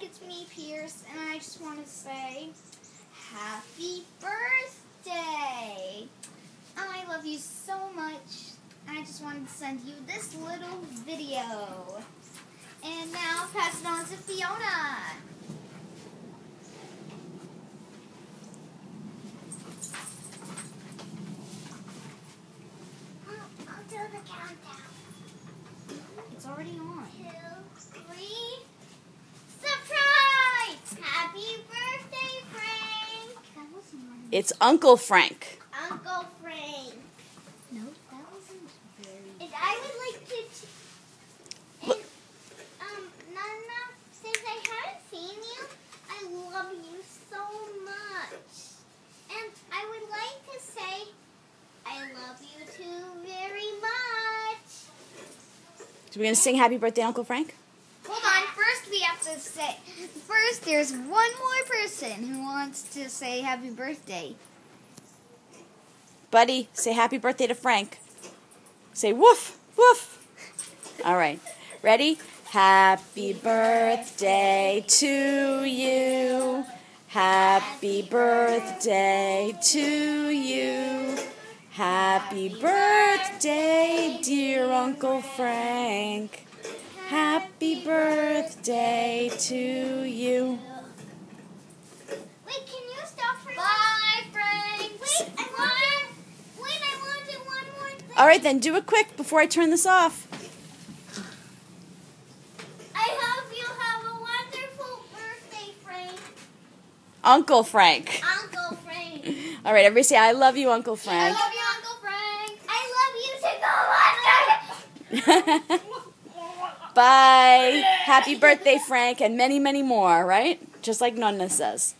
it's me, Pierce, and I just want to say happy birthday! I love you so much. I just wanted to send you this little video. And now I'll pass it on to Fiona. I'll do the countdown. It's already on. 2, 3. Surprise! Happy birthday, Frank! That wasn't one. It's Uncle Frank. Uncle Frank. No, that wasn't very. And I would like to. Nana, since I haven't seen you, I love you so much. And I would like to say, I love you too very much. So we're going to sing Happy Birthday, Uncle Frank? Hold on, first we have to say, first there's one more person who wants to say happy birthday. Buddy, say happy birthday to Frank. Say woof, woof. All right. Ready? Happy birthday to you. Happy birthday to you. Happy birthday, dear Uncle Frank. Happy birthday to you. Wait, can you stop for Bye, Frank. Wait, I wanted one more thing. All right, then do it quick before I turn this off. I hope you have a wonderful birthday, Frank. Uncle Frank. Uncle Frank. All right, everybody say, I love you, Uncle I Frank. love you, Uncle Frank. I love you too. Bye. Happy birthday, Frank, and many, many more, right? Just like Nonna says.